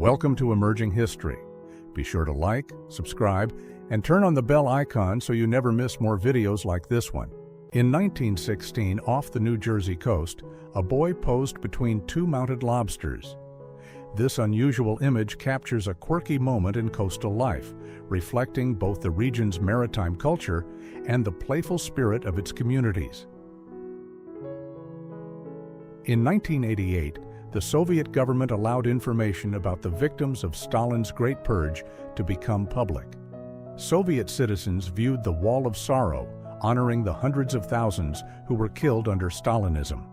Welcome to Emerging History. Be sure to like, subscribe, and turn on the bell icon so you never miss more videos like this one. In 1916, off the New Jersey coast, a boy posed between two mounted lobsters. This unusual image captures a quirky moment in coastal life, reflecting both the region's maritime culture and the playful spirit of its communities. In 1988, the Soviet government allowed information about the victims of Stalin's Great Purge to become public. Soviet citizens viewed the Wall of Sorrow, honoring the hundreds of thousands who were killed under Stalinism.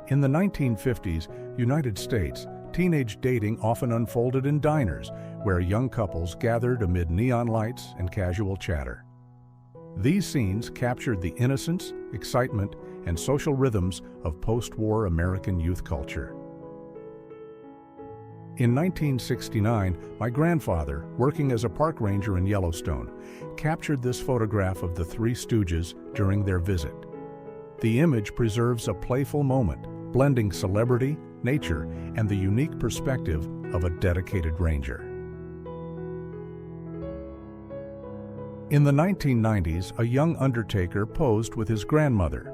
In the 1950s, United States, teenage dating often unfolded in diners, where young couples gathered amid neon lights and casual chatter. These scenes captured the innocence, excitement, and social rhythms of post-war American youth culture. In 1969, my grandfather, working as a park ranger in Yellowstone, captured this photograph of the Three Stooges during their visit. The image preserves a playful moment, blending celebrity, nature, and the unique perspective of a dedicated ranger. In the 1990s, a young undertaker posed with his grandmother.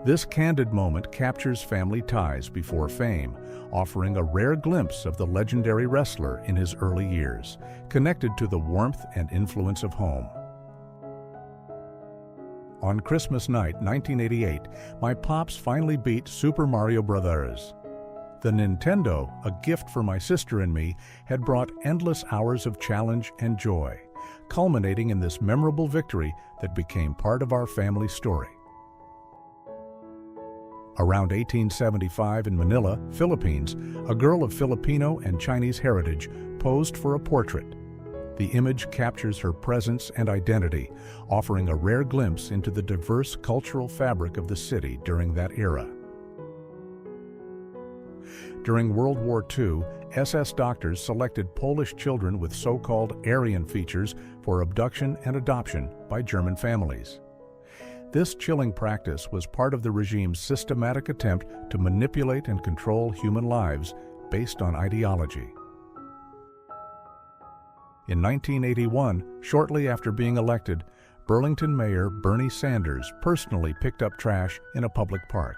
This candid moment captures family ties before fame, offering a rare glimpse of the legendary wrestler in his early years, connected to the warmth and influence of home. On Christmas night, 1988, my pops finally beat Super Mario Bros. The Nintendo, a gift for my sister and me, had brought endless hours of challenge and joy, culminating in this memorable victory that became part of our family story. Around 1875 in Manila, Philippines, a girl of Filipino and Chinese heritage posed for a portrait. The image captures her presence and identity, offering a rare glimpse into the diverse cultural fabric of the city during that era. During World War II, SS doctors selected Polish children with so-called Aryan features for abduction and adoption by German families. This chilling practice was part of the regime's systematic attempt to manipulate and control human lives based on ideology. In 1981, shortly after being elected, Burlington Mayor Bernie Sanders personally picked up trash in a public park.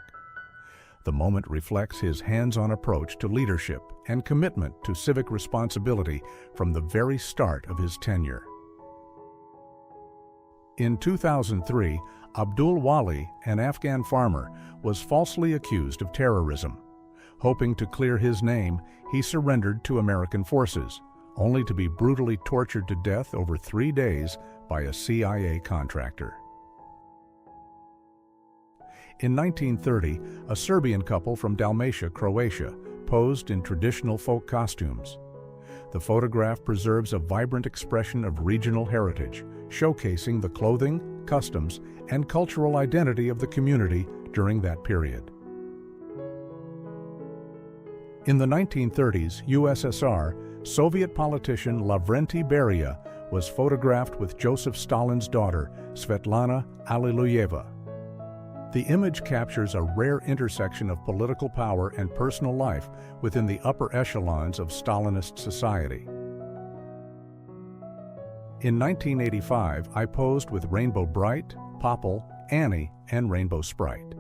The moment reflects his hands-on approach to leadership and commitment to civic responsibility from the very start of his tenure. In 2003, Abdul Wali, an Afghan farmer, was falsely accused of terrorism. Hoping to clear his name, he surrendered to American forces, only to be brutally tortured to death over 3 days by a CIA contractor. In 1930, a Serbian couple from Dalmatia, Croatia, posed in traditional folk costumes. The photograph preserves a vibrant expression of regional heritage, showcasing the clothing, customs, and cultural identity of the community during that period. In the 1930s, USSR, Soviet politician Lavrenti Beria was photographed with Joseph Stalin's daughter, Svetlana Alliluyeva. The image captures a rare intersection of political power and personal life within the upper echelons of Stalinist society. In 1985, I posed with Rainbow Bright, Popple, Annie, and Rainbow Sprite.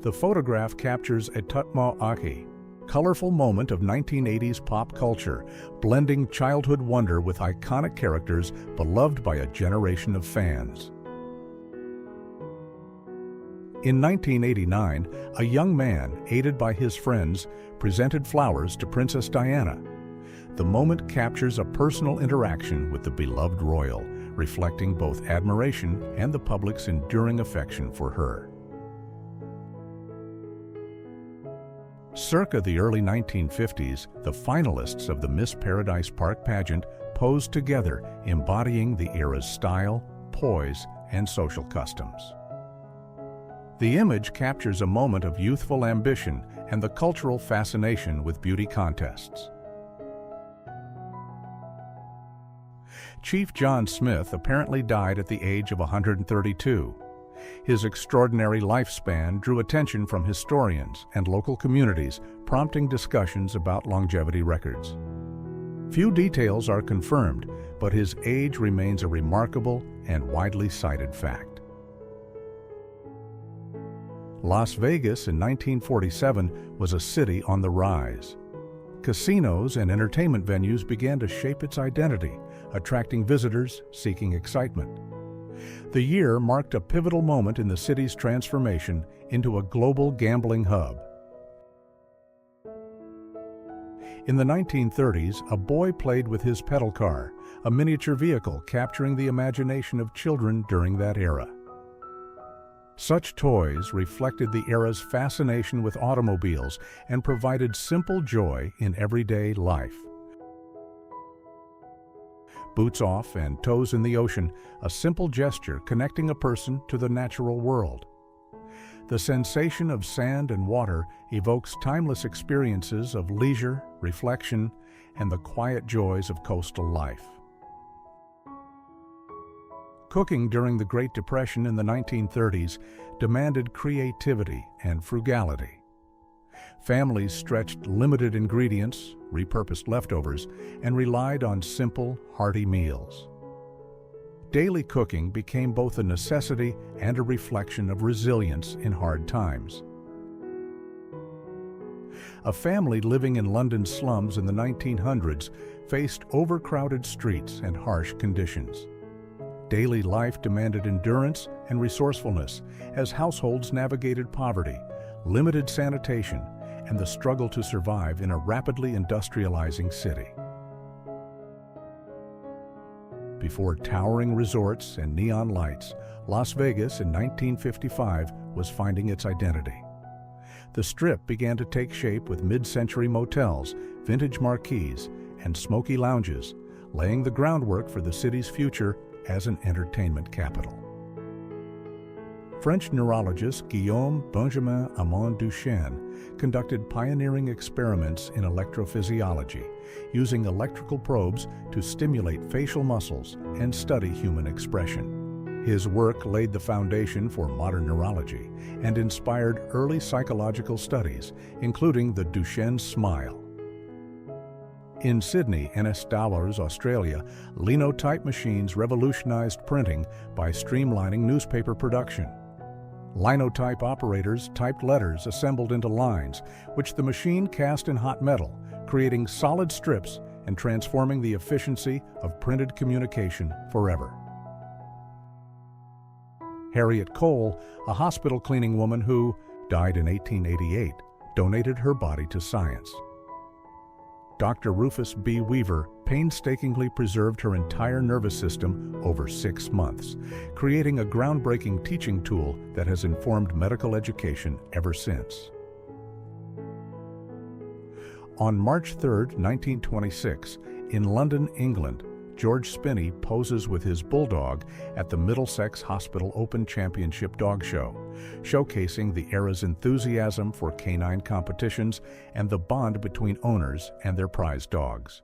The photograph captures a Tutmo Aki, colorful moment of 1980s pop culture, blending childhood wonder with iconic characters beloved by a generation of fans. In 1989, a young man, aided by his friends, presented flowers to Princess Diana. The moment captures a personal interaction with the beloved royal, reflecting both admiration and the public's enduring affection for her. Circa the early 1950s, the finalists of the Miss Paradise Park pageant posed together, embodying the era's style, poise, and social customs. The image captures a moment of youthful ambition and the cultural fascination with beauty contests. Chief John Smith apparently died at the age of 132. His extraordinary lifespan drew attention from historians and local communities, prompting discussions about longevity records. Few details are confirmed, but his age remains a remarkable and widely cited fact. Las Vegas in 1947 was a city on the rise. Casinos and entertainment venues began to shape its identity, attracting visitors seeking excitement. The year marked a pivotal moment in the city's transformation into a global gambling hub. In the 1930s, a boy played with his pedal car, a miniature vehicle capturing the imagination of children during that era. Such toys reflected the era's fascination with automobiles and provided simple joy in everyday life. Boots off and toes in the ocean, a simple gesture connecting a person to the natural world. The sensation of sand and water evokes timeless experiences of leisure, reflection, and the quiet joys of coastal life. Cooking during the Great Depression in the 1930s demanded creativity and frugality. Families stretched limited ingredients, repurposed leftovers, and relied on simple, hearty meals. Daily cooking became both a necessity and a reflection of resilience in hard times. A family living in London's slums in the 1900s faced overcrowded streets and harsh conditions. Daily life demanded endurance and resourcefulness as households navigated poverty, limited sanitation, and the struggle to survive in a rapidly industrializing city. Before towering resorts and neon lights, Las Vegas in 1955 was finding its identity. The Strip began to take shape with mid-century motels, vintage marquees, and smoky lounges, laying the groundwork for the city's future as an entertainment capital. French neurologist Guillaume Benjamin Amand Duchenne conducted pioneering experiments in electrophysiology, using electrical probes to stimulate facial muscles and study human expression. His work laid the foundation for modern neurology and inspired early psychological studies, including the Duchenne smile. In Sydney and Estowers, Australia, linotype machines revolutionized printing by streamlining newspaper production. Linotype operators typed letters assembled into lines, which the machine cast in hot metal, creating solid strips and transforming the efficiency of printed communication forever. Harriet Cole, a hospital cleaning woman who died in 1888, donated her body to science. Dr. Rufus B. Weaver painstakingly preserved her entire nervous system over 6 months, creating a groundbreaking teaching tool that has informed medical education ever since. On March 3, 1926, in London, England, George Spinney poses with his bulldog at the Middlesex Hospital Open Championship Dog Show, showcasing the era's enthusiasm for canine competitions and the bond between owners and their prized dogs.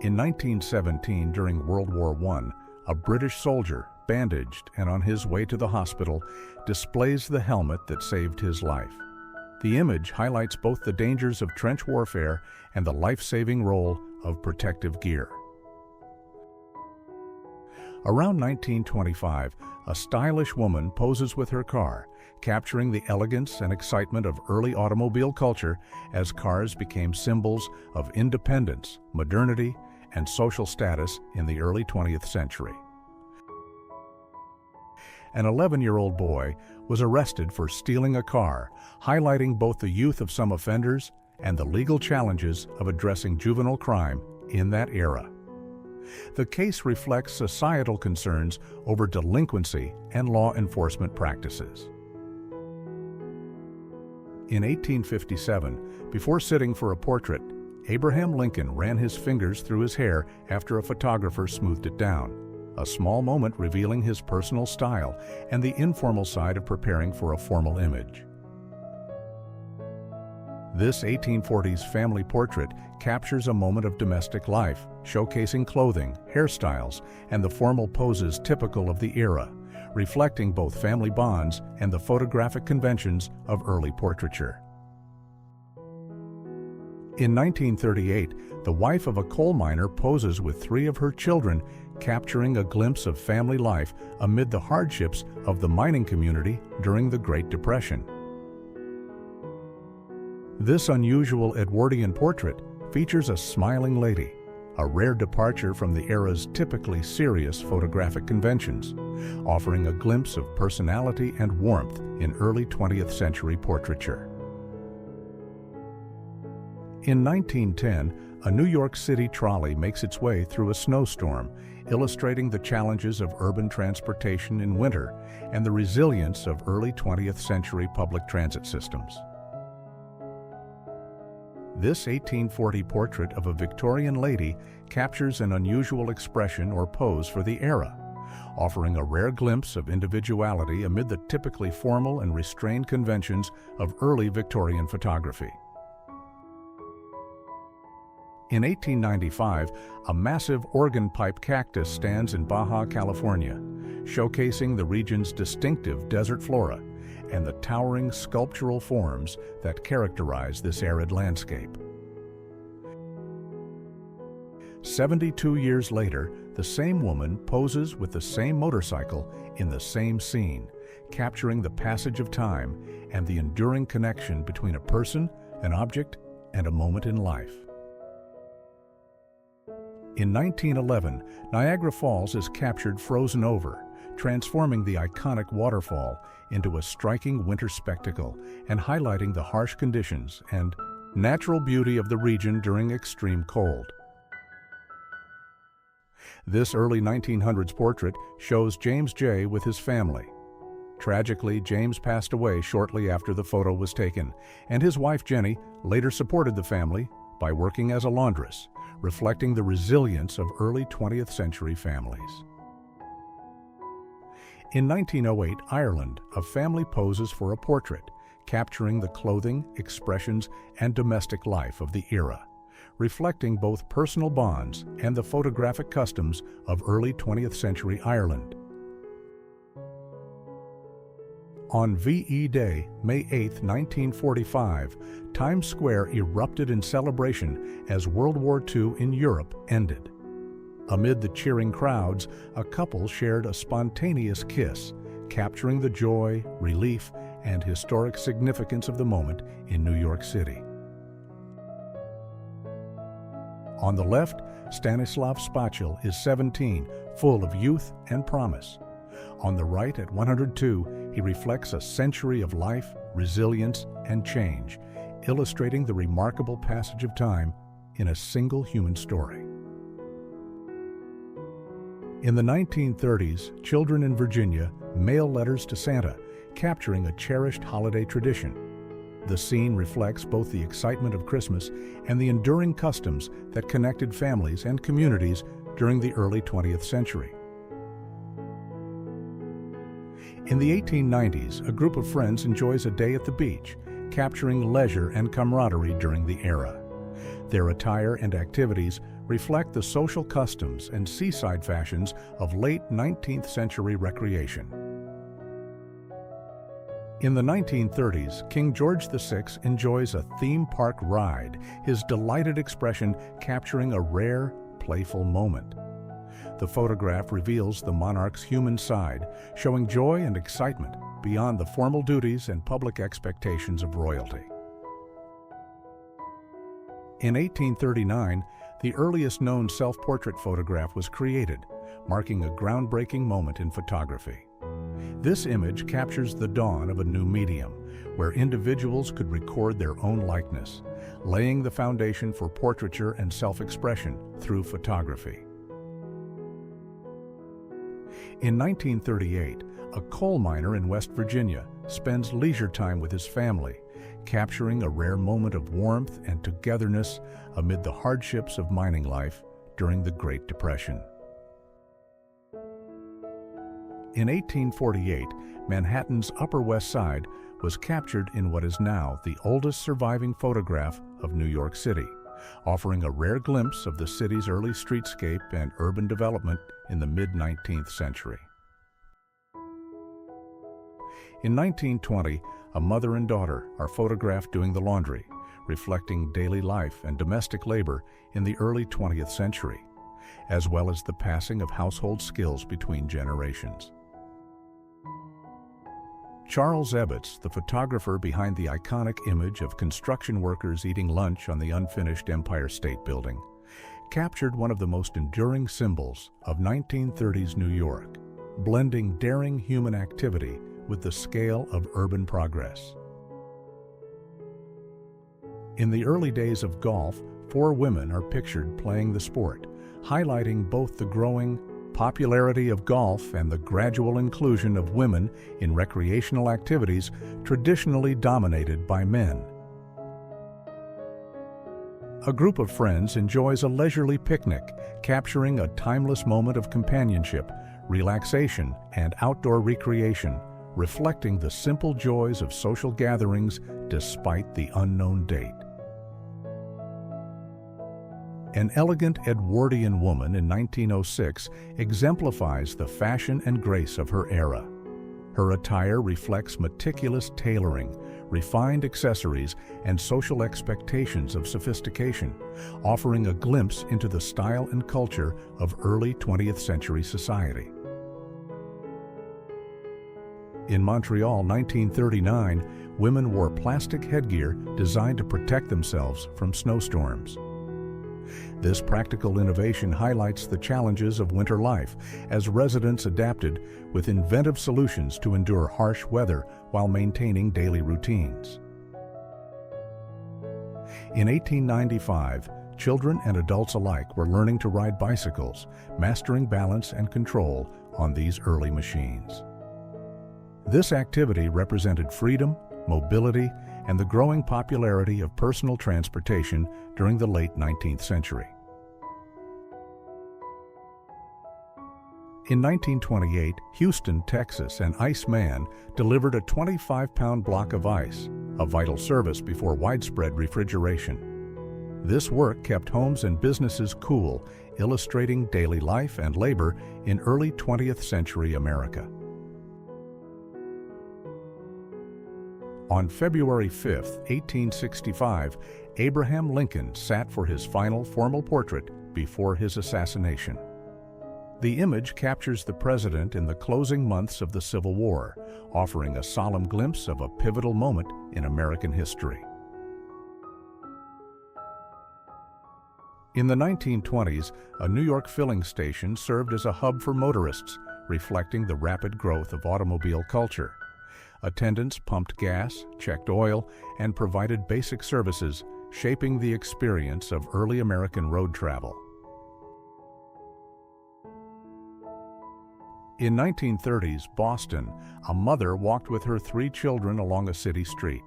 In 1917, during World War I, a British soldier, bandaged and on his way to the hospital, displays the helmet that saved his life. The image highlights both the dangers of trench warfare and the life-saving role of protective gear. Around 1925, a stylish woman poses with her car, capturing the elegance and excitement of early automobile culture as cars became symbols of independence, modernity, and social status in the early 20th century. An 11-year-old boy was arrested for stealing a car, highlighting both the youth of some offenders and the legal challenges of addressing juvenile crime in that era. The case reflects societal concerns over delinquency and law enforcement practices. In 1857, before sitting for a portrait, Abraham Lincoln ran his fingers through his hair after a photographer smoothed it down, a small moment revealing his personal style and the informal side of preparing for a formal image. This 1840s family portrait captures a moment of domestic life, showcasing clothing, hairstyles, and the formal poses typical of the era, reflecting both family bonds and the photographic conventions of early portraiture. In 1938, the wife of a coal miner poses with 3 of her children, capturing a glimpse of family life amid the hardships of the mining community during the Great Depression. This unusual Edwardian portrait features a smiling lady, a rare departure from the era's typically serious photographic conventions, offering a glimpse of personality and warmth in early 20th century portraiture. In 1910, a New York City trolley makes its way through a snowstorm, illustrating the challenges of urban transportation in winter and the resilience of early 20th century public transit systems. This 1840 portrait of a Victorian lady captures an unusual expression or pose for the era, offering a rare glimpse of individuality amid the typically formal and restrained conventions of early Victorian photography. In 1895, a massive organ pipe cactus stands in Baja California, showcasing the region's distinctive desert flora and the towering sculptural forms that characterize this arid landscape. 72 years later, the same woman poses with the same motorcycle in the same scene, capturing the passage of time and the enduring connection between a person, an object, and a moment in life. In 1911, Niagara Falls is captured frozen over, transforming the iconic waterfall into a striking winter spectacle and highlighting the harsh conditions and natural beauty of the region during extreme cold. This early 1900s portrait shows James J. with his family. Tragically, James passed away shortly after the photo was taken, and his wife Jenny later supported the family by working as a laundress, reflecting the resilience of early 20th century families. In 1908, Ireland, a family poses for a portrait, capturing the clothing, expressions, and domestic life of the era, reflecting both personal bonds and the photographic customs of early 20th century Ireland. On VE Day, May 8, 1945, Times Square erupted in celebration as World War II in Europe ended. Amid the cheering crowds, a couple shared a spontaneous kiss, capturing the joy, relief, and historic significance of the moment in New York City. On the left, Stanislav Spachil is 17, full of youth and promise. On the right, at 102, he reflects a century of life, resilience, and change, illustrating the remarkable passage of time in a single human story. In the 1930s, children in Virginia mail letters to Santa, capturing a cherished holiday tradition. The scene reflects both the excitement of Christmas and the enduring customs that connected families and communities during the early 20th century. In the 1890s, a group of friends enjoys a day at the beach, capturing leisure and camaraderie during the era. Their attire and activities reflect the social customs and seaside fashions of late 19th century recreation. In the 1930s, King George VI enjoys a theme park ride, his delighted expression capturing a rare, playful moment. The photograph reveals the monarch's human side, showing joy and excitement beyond the formal duties and public expectations of royalty. In 1839, the earliest known self-portrait photograph was created, marking a groundbreaking moment in photography. This image captures the dawn of a new medium, where individuals could record their own likeness, laying the foundation for portraiture and self-expression through photography. In 1938, a coal miner in West Virginia spends leisure time with his family, capturing a rare moment of warmth and togetherness amid the hardships of mining life during the Great Depression. In 1848, Manhattan's Upper West Side was captured in what is now the oldest surviving photograph of New York City, offering a rare glimpse of the city's early streetscape and urban development in the mid-19th century. In 1920, a mother and daughter are photographed doing the laundry, reflecting daily life and domestic labor in the early 20th century, as well as the passing of household skills between generations. Charles Ebbets, the photographer behind the iconic image of construction workers eating lunch on the unfinished Empire State Building, captured one of the most enduring symbols of 1930s New York, blending daring human activity with the scale of urban progress. In the early days of golf, 4 women are pictured playing the sport, highlighting both the growing popularity of golf and the gradual inclusion of women in recreational activities traditionally dominated by men. A group of friends enjoys a leisurely picnic, capturing a timeless moment of companionship, relaxation, and outdoor recreation, reflecting the simple joys of social gatherings despite the unknown date. An elegant Edwardian woman in 1906 exemplifies the fashion and grace of her era. Her attire reflects meticulous tailoring, refined accessories, and social expectations of sophistication, offering a glimpse into the style and culture of early 20th century society. In Montreal, 1939, women wore plastic headgear designed to protect themselves from snowstorms. This practical innovation highlights the challenges of winter life as residents adapted with inventive solutions to endure harsh weather while maintaining daily routines. In 1895, children and adults alike were learning to ride bicycles, mastering balance and control on these early machines. This activity represented freedom, mobility, and the growing popularity of personal transportation during the late 19th century. In 1928, Houston, Texas, an Iceman delivered a 25-pound block of ice, a vital service before widespread refrigeration. This work kept homes and businesses cool, illustrating daily life and labor in early 20th century America. On February 5, 1865, Abraham Lincoln sat for his final formal portrait before his assassination. The image captures the president in the closing months of the Civil War, offering a solemn glimpse of a pivotal moment in American history. In the 1920s, a New York filling station served as a hub for motorists, reflecting the rapid growth of automobile culture. Attendants pumped gas, checked oil, and provided basic services, shaping the experience of early American road travel. In 1930s Boston, a mother walked with her 3 children along a city street.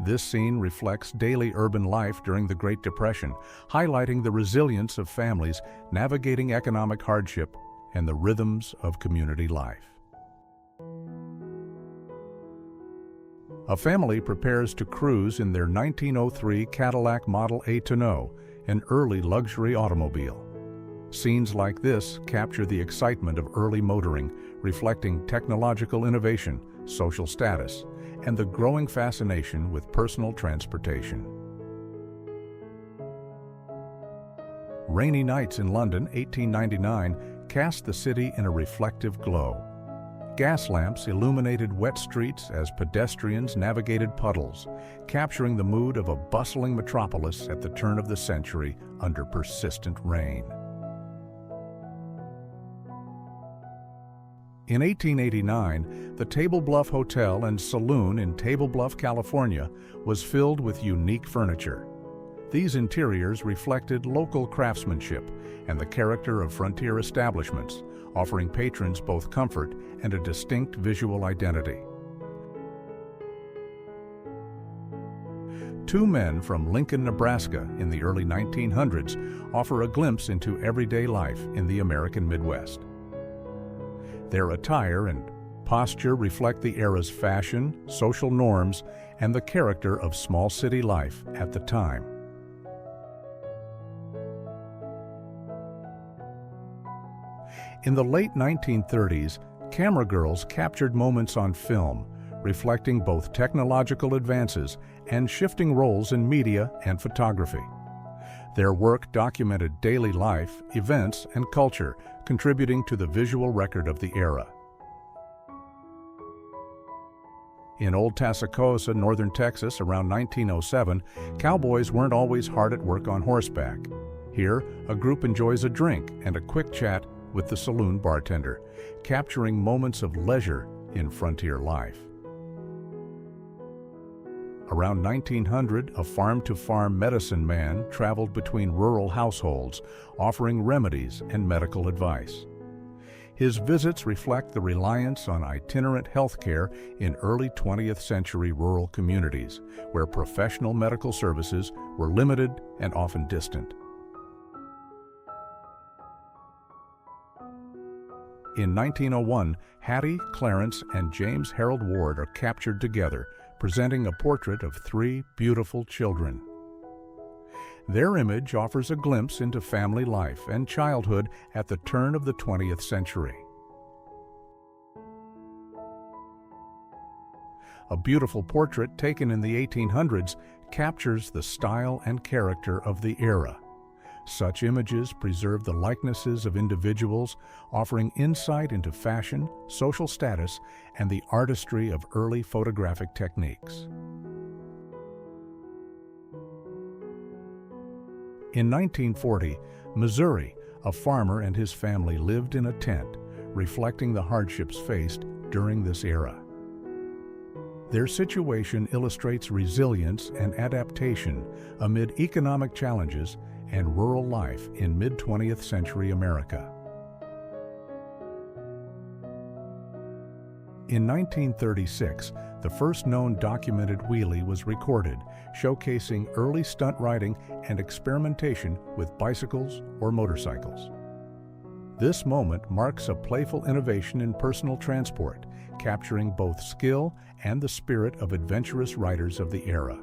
This scene reflects daily urban life during the Great Depression, highlighting the resilience of families navigating economic hardship and the rhythms of community life. A family prepares to cruise in their 1903 Cadillac Model A Tonneau, an early luxury automobile. Scenes like this capture the excitement of early motoring, reflecting technological innovation, social status, and the growing fascination with personal transportation. Rainy nights in London, 1899, cast the city in a reflective glow. Gas lamps illuminated wet streets as pedestrians navigated puddles, capturing the mood of a bustling metropolis at the turn of the century under persistent rain. In 1889, the Table Bluff Hotel and Saloon in Table Bluff, California, was filled with unique furniture. These interiors reflected local craftsmanship and the character of frontier establishments, offering patrons both comfort and a distinct visual identity. 2 men from Lincoln, Nebraska in the early 1900s offer a glimpse into everyday life in the American Midwest. Their attire and posture reflect the era's fashion, social norms, and the character of small city life at the time. In the late 1930s, camera girls captured moments on film, reflecting both technological advances and shifting roles in media and photography. Their work documented daily life, events, and culture, contributing to the visual record of the era. In Old Tascosa, northern Texas, around 1907, cowboys weren't always hard at work on horseback. Here, a group enjoys a drink and a quick chat with the saloon bartender, capturing moments of leisure in frontier life. Around 1900, a farm-to-farm medicine man traveled between rural households, offering remedies and medical advice. His visits reflect the reliance on itinerant healthcare in early 20th century rural communities, where professional medical services were limited and often distant. In 1901, Hattie, Clarence, and James Harold Ward are captured together, presenting a portrait of three beautiful children. Their image offers a glimpse into family life and childhood at the turn of the 20th century. A beautiful portrait taken in the 1800s captures the style and character of the era. Such images preserve the likenesses of individuals, offering insight into fashion, social status, and the artistry of early photographic techniques. In 1940, Missouri, a farmer and his family lived in a tent, reflecting the hardships faced during this era. Their situation illustrates resilience and adaptation amid economic challenges and rural life in mid-20th century America. In 1936, the first known documented wheelie was recorded, showcasing early stunt riding and experimentation with bicycles or motorcycles. This moment marks a playful innovation in personal transport, capturing both skill and the spirit of adventurous riders of the era.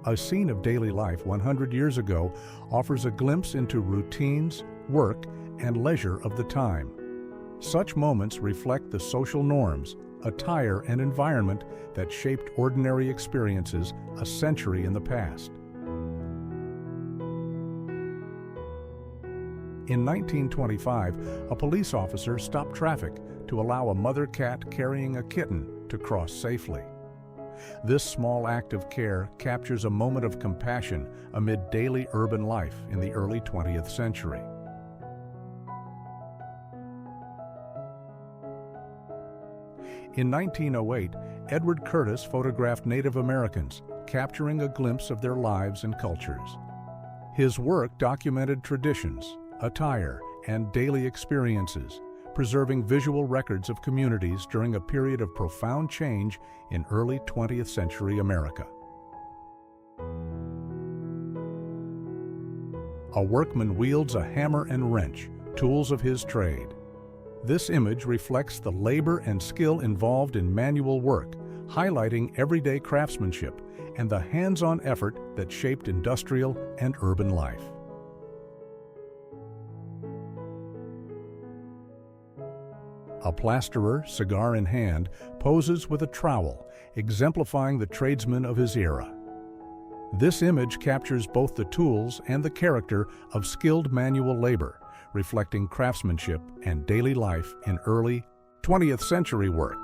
A scene of daily life 100 years ago offers a glimpse into routines, work, and leisure of the time. Such moments reflect the social norms, attire, and environment that shaped ordinary experiences a century in the past. In 1925, a police officer stopped traffic to allow a mother cat carrying a kitten to cross safely. This small act of care captures a moment of compassion amid daily urban life in the early 20th century. In 1908, Edward Curtis photographed Native Americans, capturing a glimpse of their lives and cultures. His work documented traditions, attire, and daily experiences, preserving visual records of communities during a period of profound change in early 20th century America. A workman wields a hammer and wrench, tools of his trade. This image reflects the labor and skill involved in manual work, highlighting everyday craftsmanship and the hands-on effort that shaped industrial and urban life. A plasterer, cigar in hand, poses with a trowel, exemplifying the tradesman of his era. This image captures both the tools and the character of skilled manual labor, reflecting craftsmanship and daily life in early 20th century work.